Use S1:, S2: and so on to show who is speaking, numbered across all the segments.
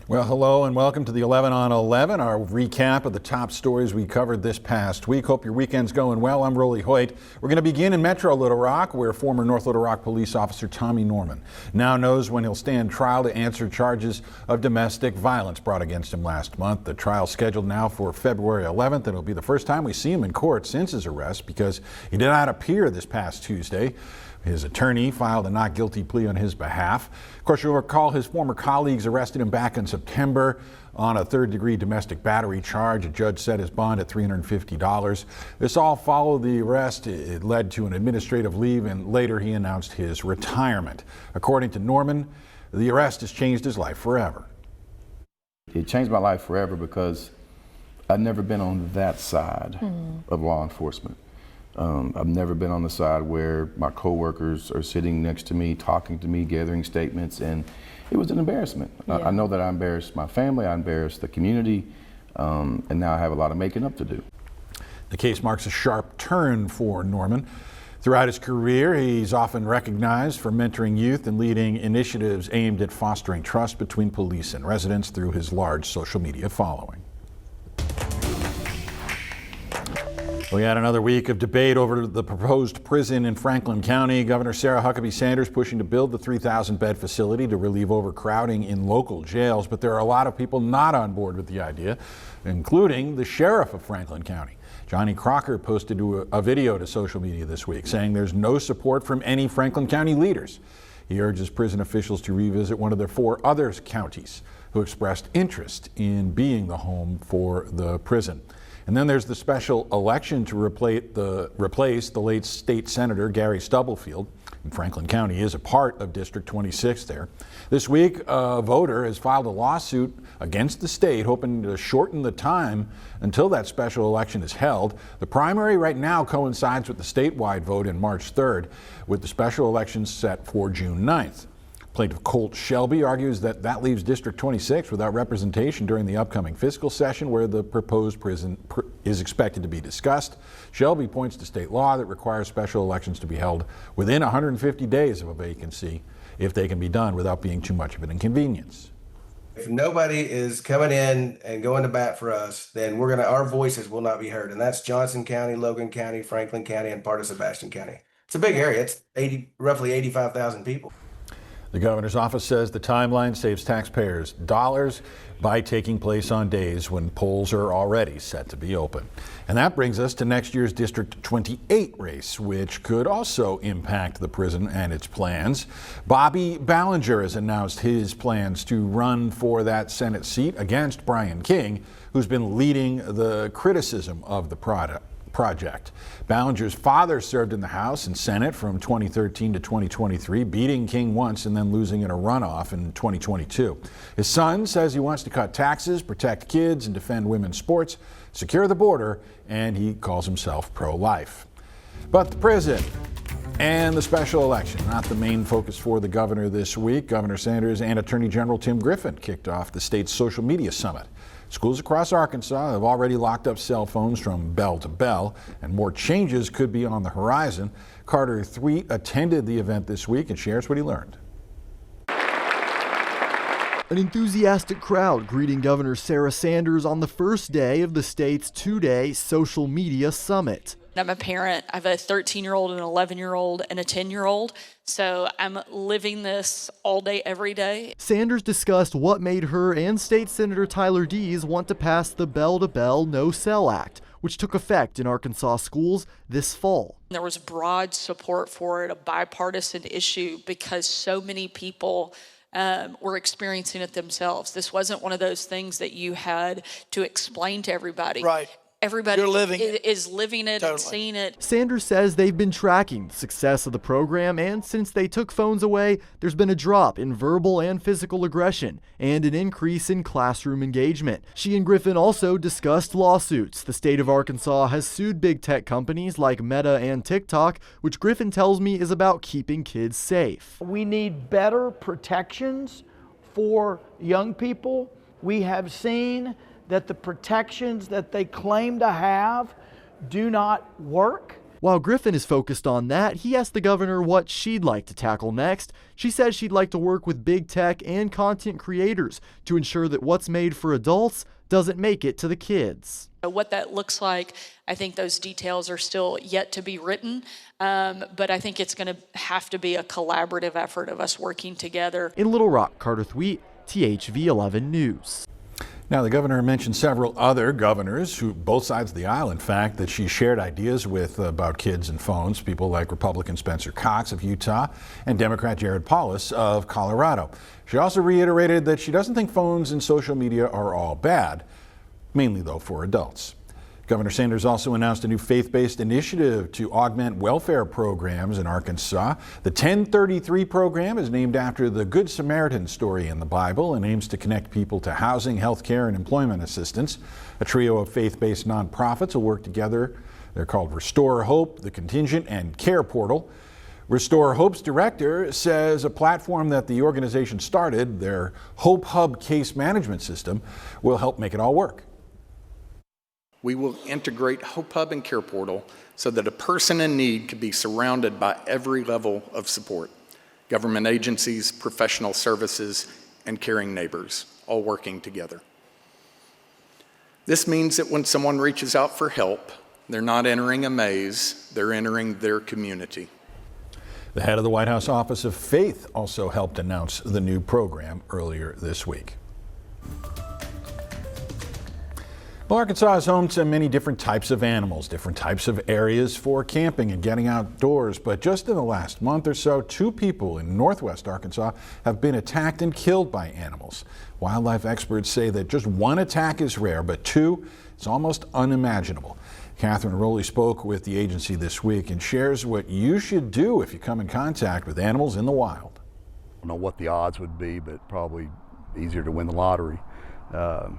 S1: Well, hello and welcome to the 11 on 11, our recap of the top stories we covered this past week. Hope your weekend's going well. I'm Rolly Hoyt. We're going to begin in Metro Little Rock, where former North Little Rock police officer Tommy Norman now knows when he'll stand trial to answer charges of domestic violence brought against him last month. The trial's scheduled now for February 11th, and it'll be the first time we see him in court since his arrest because he did not appear this past Tuesday. His attorney filed a not guilty plea on his behalf. Of course, you'll recall his former colleagues arrested him back in September on a third-degree domestic battery charge. A judge set his bond at $350. This all followed the arrest. It led to an administrative leave, and later he announced his retirement. According to Norman, the arrest has changed his life forever.
S2: It changed my life forever because I've never been on that side of law enforcement. I've never been on the side where my coworkers are sitting next to me, talking to me, gathering statements, and it was an embarrassment. Yeah. I know that I embarrassed my family, I embarrassed the community, and now I have a lot of making up to do.
S1: The case marks a sharp turn for Norman. Throughout his career, he's often recognized for mentoring youth and leading initiatives aimed at fostering trust between police and residents through his large social media following. We had another week of debate over the proposed prison in Franklin County. Governor Sarah Huckabee Sanders pushing to build the 3,000-bed facility to relieve overcrowding in local jails, but there are a lot of people not on board with the idea, including the sheriff of Franklin County. Johnny Crocker posted a video to social media this week saying there's no support from any Franklin County leaders. He urges prison officials to revisit one of their 4 other counties who expressed interest in being the home for the prison. And then there's the special election to replace the late state senator Gary Stubblefield. And Franklin County is a part of District 26 there. This week, a voter has filed a lawsuit against the state, hoping to shorten the time until that special election is held. The primary right now coincides with the statewide vote in March 3rd, with the special election set for June 9th. Plaintiff Colt Shelby argues that leaves District 26 without representation during the upcoming fiscal session where the proposed prison is expected to be discussed. Shelby points to state law that requires special elections to be held within 150 days of a vacancy if they can be done without being too much of an inconvenience.
S3: If nobody is coming in and going to bat for us, then our voices will not be heard. And that's Johnson County, Logan County, Franklin County, and part of Sebastian County. It's a big area. It's roughly 85,000 people.
S1: The governor's office says the timeline saves taxpayers dollars by taking place on days when polls are already set to be open. And that brings us to next year's District 28 race, which could also impact the prison and its plans. Bobby Ballinger has announced his plans to run for that Senate seat against Brian King, who's been leading the criticism of the project. Ballinger's father served in the House and Senate from 2013 to 2023, beating King once and then losing in a runoff in 2022. His son says he wants to cut taxes, protect kids, and defend women's sports, secure the border, and he calls himself pro-life. But the prison and the special election, not the main focus for the governor this week. Governor Sanders and Attorney General Tim Griffin kicked off the state's social media summit. Schools across Arkansas have already locked up cell phones from bell to bell, and more changes could be on the horizon. Carter Thweet attended the event this week and shares what he learned.
S4: An enthusiastic crowd greeting Governor Sarah Sanders on the first day of the state's 2-day social media summit.
S5: I'm a parent. I have a 13-year-old, an 11-year-old, and a 10-year-old. So I'm living this all day, every day.
S4: Sanders discussed what made her and State Senator Tyler Dees want to pass the Bell-to-Bell No Cell Act, which took effect in Arkansas schools this fall.
S5: There was broad support for it, a bipartisan issue, because so many people were experiencing it themselves. This wasn't one of those things that you had to explain to everybody.
S6: Right.
S5: Everybody
S6: is
S5: living it
S6: totally.
S5: And seeing it.
S4: Sanders says they've been tracking the success of the program, and since they took phones away, there's been a drop in verbal and physical aggression and an increase in classroom engagement. She and Griffin also discussed lawsuits. The state of Arkansas has sued big tech companies like Meta and TikTok, which Griffin tells me is about keeping kids safe.
S6: We need better protections for young people. We have seen that the protections that they claim to have do not work.
S4: While Griffin is focused on that, he asked the governor what she'd like to tackle next. She says she'd like to work with big tech and content creators to ensure that what's made for adults doesn't make it to the kids.
S5: What that looks like, I think those details are still yet to be written, but I think it's going to have to be a collaborative effort of us working together.
S4: In Little Rock, Carter Thweet, THV 11 News.
S1: Now, the governor mentioned several other governors, who both sides of the aisle, in fact, that she shared ideas with about kids and phones, people like Republican Spencer Cox of Utah and Democrat Jared Polis of Colorado. She also reiterated that she doesn't think phones and social media are all bad, mainly, though, for adults. Governor Sanders also announced a new faith-based initiative to augment welfare programs in Arkansas. The 1033 program is named after the Good Samaritan story in the Bible and aims to connect people to housing, health care, and employment assistance. A trio of faith-based nonprofits will work together. They're called Restore Hope, The Contingent, and Care Portal. Restore Hope's director says a platform that the organization started, their Hope Hub case management system, will help make it all work.
S7: We will integrate Hope Hub and Care Portal so that a person in need can be surrounded by every level of support. Government agencies, professional services, and caring neighbors, all working together. This means that when someone reaches out for help, they're not entering a maze, they're entering their community.
S1: The head of the White House Office of Faith also helped announce the new program earlier this week. Well, Arkansas is home to many different types of animals, different types of areas for camping and getting outdoors. But just in the last month or so, 2 people in northwest Arkansas have been attacked and killed by animals. Wildlife experts say that just 1 attack is rare, but 2 is almost unimaginable. Catherine Rowley spoke with the agency this week and shares what you should do if you come in contact with animals in the wild.
S8: I don't know what the odds would be, but probably easier to win the lottery.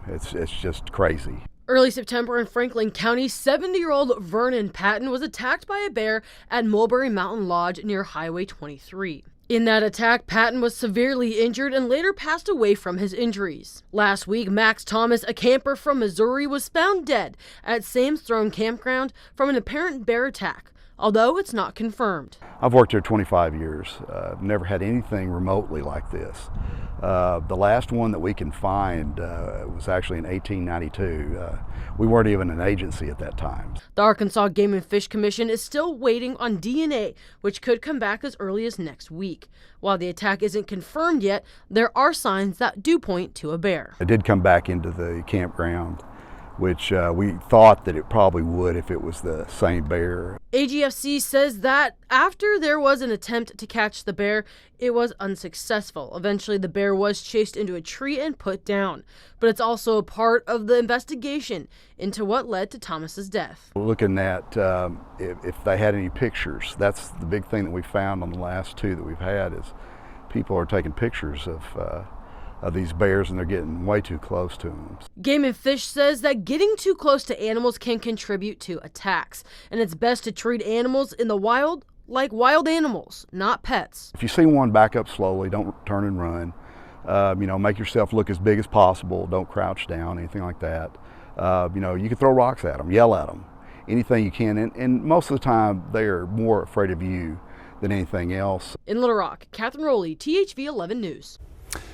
S8: It's just crazy.
S9: Early September in Franklin County, 70-year-old Vernon Patton was attacked by a bear at Mulberry Mountain Lodge near Highway 23. In that attack, Patton was severely injured and later passed away from his injuries. Last week, Max Thomas, a camper from Missouri, was found dead at Sam's Throne Campground from an apparent bear attack, although it's not confirmed.
S8: I've worked here 25 years. Never had anything remotely like this. The last one that we can find was actually in 1892. We weren't even an agency at that time.
S9: The Arkansas Game and Fish Commission is still waiting on DNA, which could come back as early as next week. While the attack isn't confirmed yet, there are signs that do point to a bear.
S8: It did come back into the campground, which we thought that it probably would if it was the same bear.
S9: AGFC says that after there was an attempt to catch the bear, it was unsuccessful. Eventually, the bear was chased into a tree and put down. But it's also a part of the investigation into what led to Thomas's death.
S8: Looking at if they had any pictures, that's the big thing that we found on the last 2 that we've had is people are taking pictures of these bears and they're getting way too close to them.
S9: Game and Fish says that getting too close to animals can contribute to attacks, and it's best to treat animals in the wild like wild animals, not pets.
S8: If you see one, back up slowly, don't turn and run. Make yourself look as big as possible, don't crouch down, anything like that. You can throw rocks at them, yell at them, anything you can, and most of the time they are more afraid of you than anything else.
S9: In Little Rock, Catherine Rowley, THV 11 News.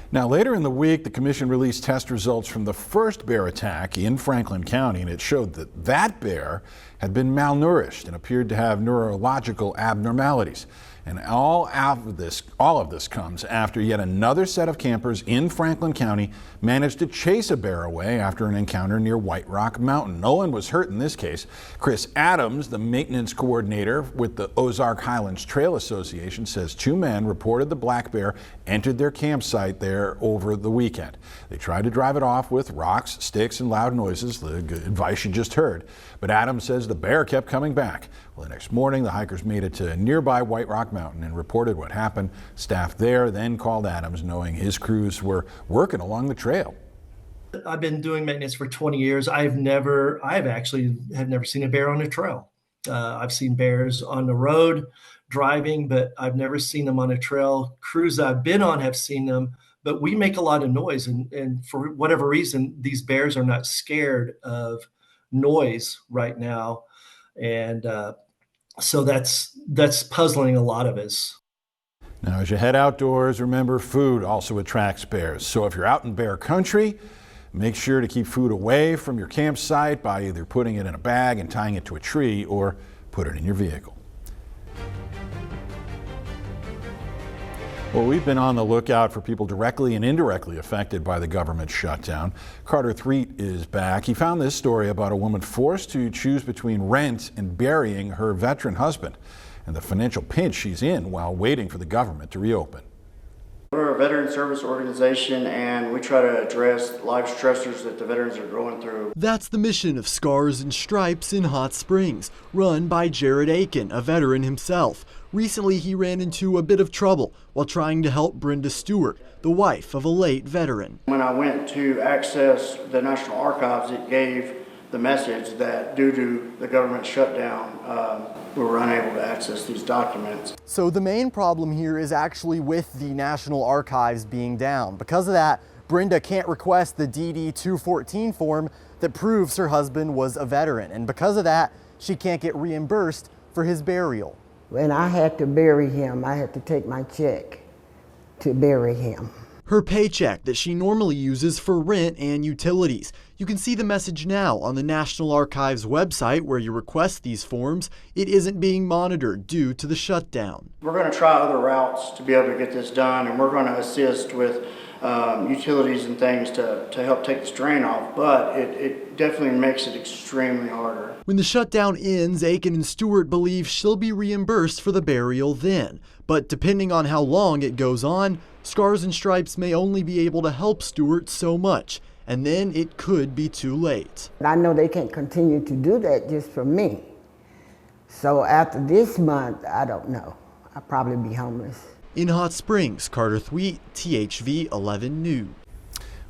S1: Now, later in the week, the commission released test results from the first bear attack in Franklin County, and it showed that that bear had been malnourished and appeared to have neurological abnormalities. And all of this comes after yet another set of campers in Franklin County managed to chase a bear away after an encounter near White Rock Mountain. No one was hurt in this case. Chris Adams, the maintenance coordinator with the Ozark Highlands Trail Association, says 2 men reported the black bear entered their campsite there over the weekend. They tried to drive it off with rocks, sticks, and loud noises, the advice you just heard. But Adams says the bear kept coming back. Well, the next morning, the hikers made it to nearby White Rock Mountain and reported what happened. Staff there then called Adams, knowing his crews were working along the trail.
S10: I've been doing maintenance for 20 years. I've never seen a bear on a trail. I've seen bears on the road driving, but I've never seen them on a trail. Crews I've been on have seen them, but we make a lot of noise. And for whatever reason, these bears are not scared of noise right now. And So that's puzzling a lot of us.
S1: Now, as you head outdoors, remember food also attracts bears. So if you're out in bear country, make sure to keep food away from your campsite by either putting it in a bag and tying it to a tree or put it in your vehicle. Well, we've been on the lookout for people directly and indirectly affected by the government shutdown. Carter Threet is back. He found this story about a woman forced to choose between rent and burying her veteran husband, and the financial pinch she's in while waiting for the government to reopen.
S11: We're a veteran service organization, and we try to address life stressors that the veterans are going through.
S4: That's the mission of Scars and Stripes in Hot Springs, run by Jared Aiken, a veteran himself. Recently, he ran into a bit of trouble while trying to help Brenda Stewart, the wife of a late veteran.
S11: When I went to access the National Archives, it gave the message that due to the government shutdown, we were unable to access these documents.
S4: So the main problem here is actually with the National Archives being down. Because of that, Brenda can't request the DD 214 form that proves her husband was a veteran. And because of that, she can't get reimbursed for his burial.
S12: When I had to bury him, I had to take my check to bury him.
S4: Her paycheck that she normally uses for rent and utilities. You can see the message now on the National Archives website where you request these forms. It isn't being monitored due to the shutdown.
S11: We're going to try other routes to be able to get this done, and we're going to assist with utilities and things to help take the strain off, but it definitely makes it extremely harder.
S4: When the shutdown ends, Aiken and Stewart believe she'll be reimbursed for the burial then. But depending on how long it goes on, Scars and Stripes may only be able to help Stewart so much, and then it could be too late.
S12: I know they can't continue to do that just for me. So after this month, I don't know. I'll probably be homeless.
S4: In Hot Springs, Carter Thweet, THV 11 News.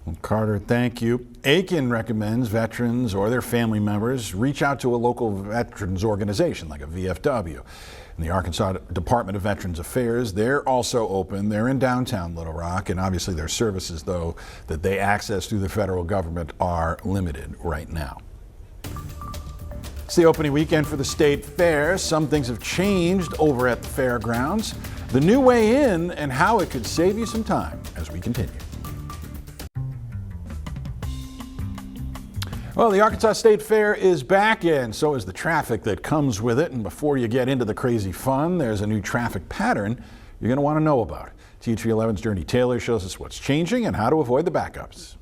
S1: Well, Carter, thank you. Aiken recommends veterans or their family members reach out to a local veterans organization like a VFW. And the Arkansas Department of Veterans Affairs, they're also open. They're in downtown Little Rock, and obviously their services, though, that they access through the federal government are limited right now. It's the opening weekend for the state fair. Some things have changed over at the fairgrounds. The new way in and how it could save you some time as we continue. Well, the Arkansas State Fair is back, and so is the traffic that comes with it. And before you get into the crazy fun, there's a new traffic pattern you're going to want to know about. THV 11's Journey Taylor shows us what's changing and how to avoid the backups.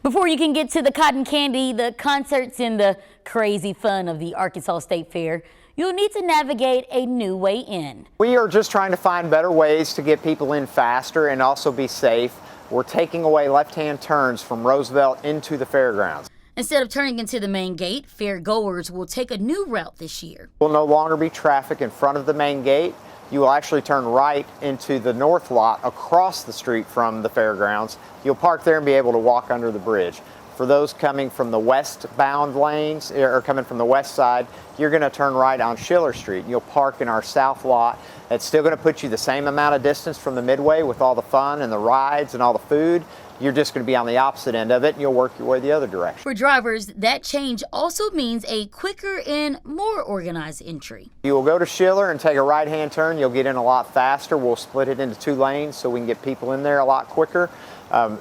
S13: Before you can get to the cotton candy, the concerts, and the crazy fun of the Arkansas State Fair, you'll need to navigate a new way in.
S14: We are just trying to find better ways to get people in faster and also be safe. We're taking away left-hand turns from Roosevelt into the fairgrounds.
S13: Instead of turning into the main gate, fair goers will take a new route this year.
S14: Will no longer be traffic in front of the main gate. You will actually turn right into the north lot across the street from the fairgrounds. You'll park there and be able to walk under the bridge. For those coming from the westbound lanes or coming from the west side, you're going to turn right on Schiller Street. You'll park in our south lot. It's still going to put you the same amount of distance from the midway with all the fun and the rides and all the food. You're just going to be on the opposite end of it, and you'll work your way the other direction.
S13: For drivers, that change also means a quicker and more organized entry.
S14: You will go to Schiller and take a right-hand turn. You'll get in a lot faster. We'll split it into 2 lanes so we can get people in there a lot quicker.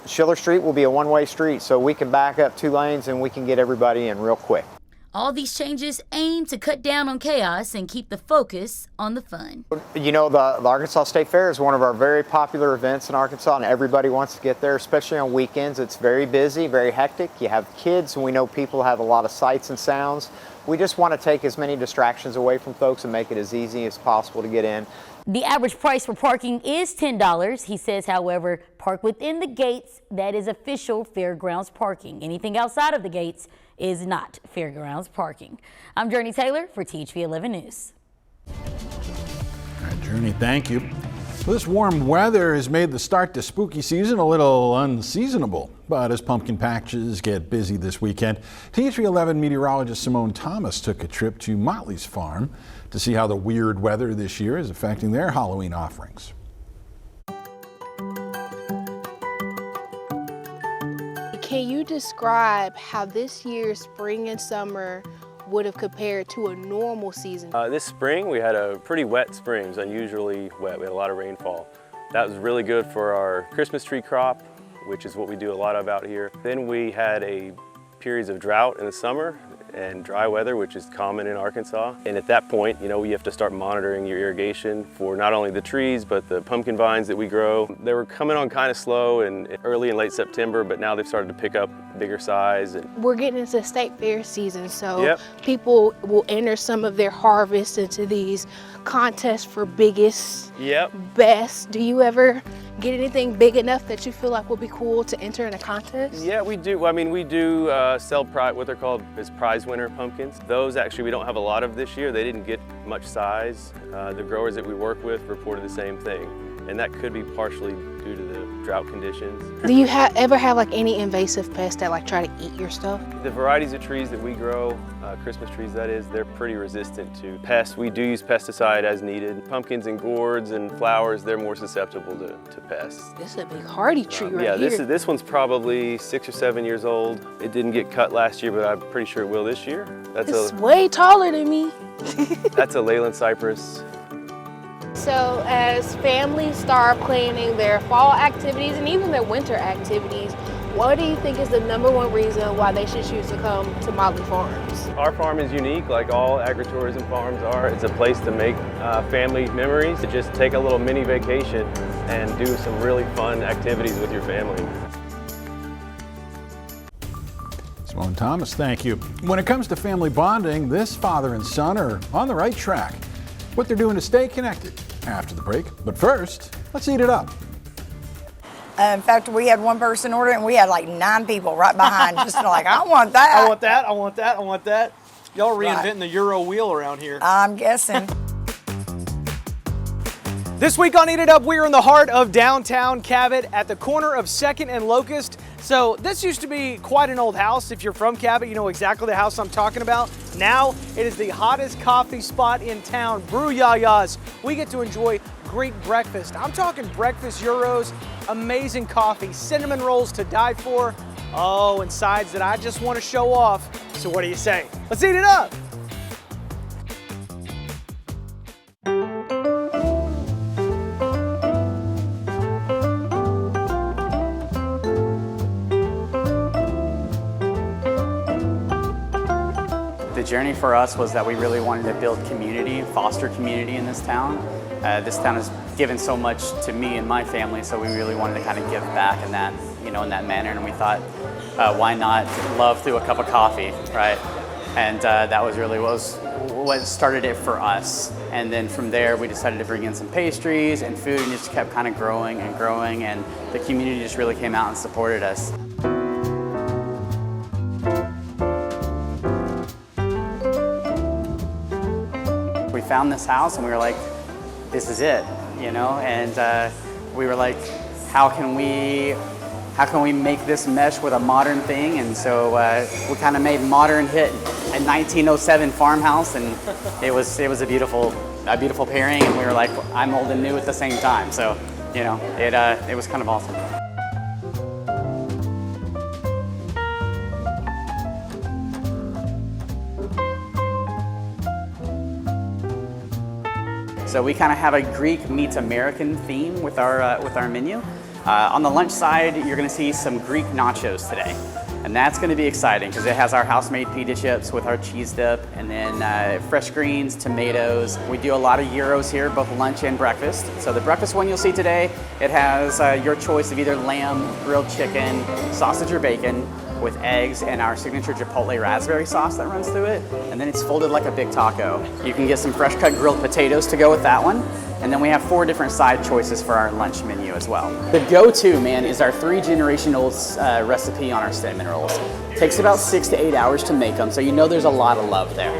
S14: Schiller Street will be a one-way street, so we can back up 2 lanes and we can get everybody in real quick.
S13: All these changes aim to cut down on chaos and keep the focus on the fun.
S14: You know, the Arkansas State Fair is one of our very popular events in Arkansas, and everybody wants to get there, especially on weekends. It's very busy, very hectic. You have kids, and we know people have a lot of sights and sounds. We just want to take as many distractions away from folks and make it as easy as possible to get in.
S13: The average price for parking is $10. He says, however, park within the gates. That is official fairgrounds parking. Anything outside of the gates is not fairgrounds parking. I'm Journey Taylor for THV 11 News.
S1: All right, Journey, thank you. Well, this warm weather has made the start to spooky season a little unseasonable. But as pumpkin patches get busy this weekend, THV 11 meteorologist Simone Thomas took a trip to Motley's farm to see how the weird weather this year is affecting their Halloween offerings.
S15: Can you describe how this year's spring and summer would have compared to a normal season?
S16: This spring we had a pretty wet spring. It was unusually wet. We had a lot of rainfall. That was really good for our Christmas tree crop, which is what we do a lot of out here. Then we had a periods of drought in the summer and dry weather, which is common in Arkansas. And at that point, you know, you have to start monitoring your irrigation for not only the trees, but the pumpkin vines that we grow. They were coming on kind of slow and early and late September, but now they've started to pick up bigger size. And
S15: we're getting into state fair season, so
S16: Yep.
S15: people will enter some of their harvest into these contests for biggest,
S16: Yep.
S15: best. Do you ever get anything big enough that you feel like would be cool to enter in a contest?
S16: Yeah, we do. I mean, we do sell what they're called is prize winner pumpkins. Those actually we don't have a lot of this year. They didn't get much size. The growers that we work with reported the same thing, and that could be partially due to the drought conditions.
S15: Do you ever have like any invasive pests that like try to eat your stuff?
S16: The varieties of trees that we grow, Christmas trees that is, they're pretty resistant to pests. We do use pesticide as needed. Pumpkins and gourds and flowers, they're more susceptible to pests.
S15: This is a big hardy tree right
S16: yeah,
S15: here.
S16: this one's probably 6 or 7 years old. It didn't get cut last year, but I'm pretty sure it will this year.
S15: It's way taller than me.
S16: That's a Leyland cypress.
S15: So as families start planning their fall activities and even their winter activities, what do you think is the #1 reason why they should choose to come to Motley Farms?
S16: Our farm is unique, like all agritourism farms are. It's a place to make family memories, to just take a little mini vacation and do some really fun activities with your family.
S1: Simone Thomas, thank you. When it comes to family bonding, this father and son are on the right track. What they're doing to stay connected after the break. But first, let's eat it up.
S17: In fact, we had one person order and we had like 9 people right behind, just like, I want that.
S18: I want that, I want that, I want that. Y'all reinventing the Euro wheel around here.
S17: I'm guessing.
S18: This week on Eat It Up, we're in the heart of downtown Cabot at the corner of 2nd and Locust. So this used to be quite an old house. If you're from Cabot, you know exactly the house I'm talking about. Now it is the hottest coffee spot in town, Brew Yaya's. We get to enjoy great breakfast. I'm talking breakfast gyros, amazing coffee, cinnamon rolls to die for. Oh, and sides that I just want to show off. So what do you say? Let's eat it up.
S19: The journey for us was that we really wanted to build community, foster community in this town. This town has given so much to me and my family, so we really wanted to kind of give back in that, in that manner. And we thought, why not love through a cup of coffee, right? And that was really what started it for us. And then from there, we decided to bring in some pastries and food, and just kept kind of growing and growing. And the community just really came out and supported us. We found this house and we were like, this is it, and we were like, how can we make this mesh with a modern thing? And so we kind of made Modern hit a 1907 farmhouse, and it was a beautiful pairing, and we were like, I'm old and new at the same time. So, it was kind of awesome. So we kind of have a Greek meets American theme with our menu. On the lunch side, you're going to see some Greek nachos today. And that's going to be exciting because it has our house-made pita chips with our cheese dip, and then fresh greens, tomatoes. We do a lot of gyros here, both lunch and breakfast. So the breakfast one you'll see today, it has your choice of either lamb, grilled chicken, sausage or bacon, with eggs and our signature Chipotle raspberry sauce that runs through it. And then it's folded like a big taco. You can get some fresh cut grilled potatoes to go with that one. And then we have 4 different side choices for our lunch menu as well. The go-to, man, is our 3-generation-old recipe on our cinnamon rolls. It takes about 6 to 8 hours to make them, so there's a lot of love there.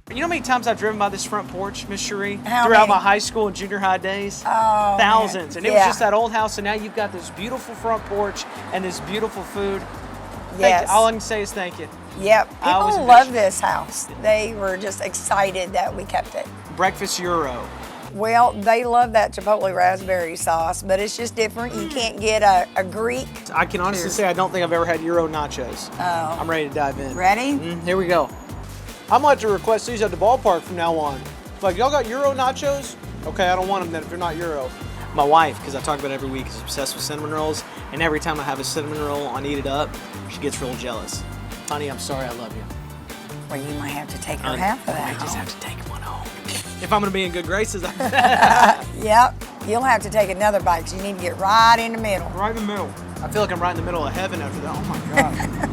S18: You know how many times I've driven by this front porch, Miss Cherie?
S17: How
S18: Throughout
S17: many?
S18: my high school and junior high days?
S17: Oh,
S18: thousands.
S17: man.
S18: And it was just that old house, and now you've got this beautiful front porch and this beautiful food.
S17: Yes.
S18: All I can say is thank you.
S17: Yep,
S18: I was
S17: people love this house. They were just excited that we kept it.
S18: Breakfast gyro.
S17: Well, they love that Chipotle raspberry sauce, but it's just different. You can't get a Greek.
S18: I can honestly say I don't think I've ever had Euro nachos.
S17: Oh.
S18: I'm ready to dive in.
S17: Ready?
S18: Here we go. I'm going to request these at the ballpark from now on. Like, y'all got Euro nachos? Okay, I don't want them then if they're not Euro. My wife, because I talk about it every week, is obsessed with cinnamon rolls, and every time I have a cinnamon roll on Eat It Up, she gets real jealous. Honey, I'm sorry, I love you.
S17: Well, you might have to take her half of that.
S18: I just have to take one home. If I'm going to be in good graces,
S17: Yep, you'll have to take another bite because you need to get right in the middle.
S18: Right in the middle. I feel like I'm right in the middle of heaven after that. Oh my God.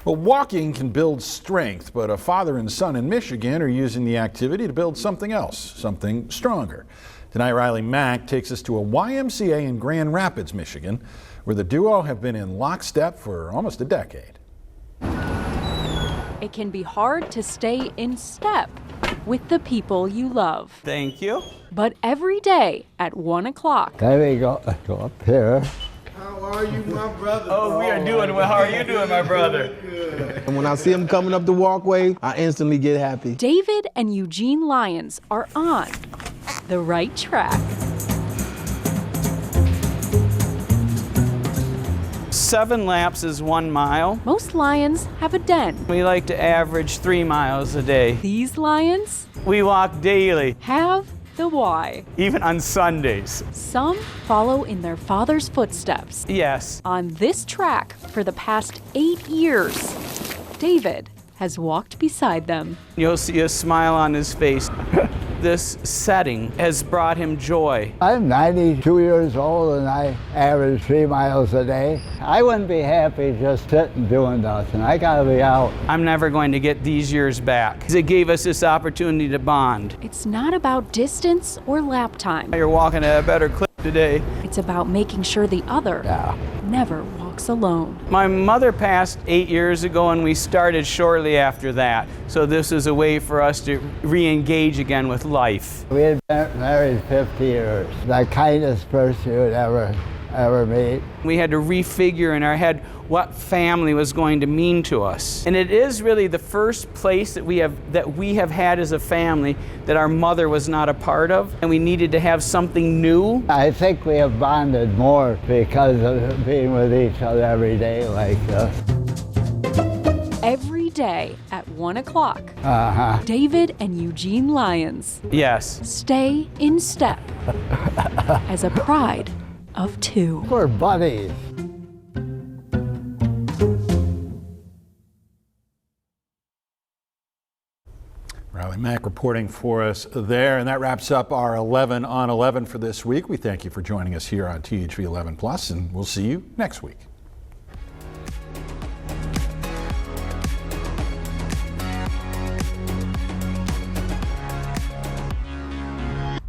S1: Well, walking can build strength, but a father and son in Michigan are using the activity to build something else, something stronger. Tonight, Riley Mack takes us to a YMCA in Grand Rapids, Michigan, where the duo have been in lockstep for almost a decade.
S20: It can be hard to stay in step with the people you love.
S21: Thank you.
S20: But every day at 1 o'clock.
S22: There we go. Go up here.
S21: How are you, my brother? Oh, we are doing well. How are you doing, my brother?
S23: And when I see him coming up the walkway, I instantly get happy.
S20: David and Eugene Lyons are on the right track.
S21: 7 laps is 1 mile.
S20: Most lions have a den.
S21: We like to average 3 miles a day.
S20: These lions
S21: We walk daily,
S20: have the why.
S21: even on Sundays.
S20: Some follow in their father's footsteps.
S21: Yes.
S20: On this track for the past 8 years, David has walked beside them.
S21: You'll see a smile on his face. This setting has brought him joy.
S22: I'm 92 years old and I average 3 miles a day. I wouldn't be happy just sitting doing nothing. I gotta be out.
S21: I'm never going to get these years back. It gave us this opportunity to bond.
S20: It's not about distance or lap time.
S21: You're walking at a better clip today.
S20: It's about making sure the other never walks alone.
S21: My mother passed 8 years ago and we started shortly after that. So this is a way for us to re-engage again with life.
S22: We had been married 50 years. The kindest person you'd ever meet.
S21: We had to refigure in our head what family was going to mean to us. And it is really the first place that we have had as a family that our mother was not a part of, and we needed to have something new.
S22: I think we have bonded more because of being with each other every day like this.
S20: Every day at 1 o'clock,
S22: Uh-huh.
S20: David and Eugene Lyons
S21: Yes.
S20: stay in step as a pride of 2.
S22: We're buddies.
S1: Riley Mack reporting for us there, and that wraps up our 11 on 11 for this week. We thank you for joining us here on THV 11 Plus, and we'll see you next week.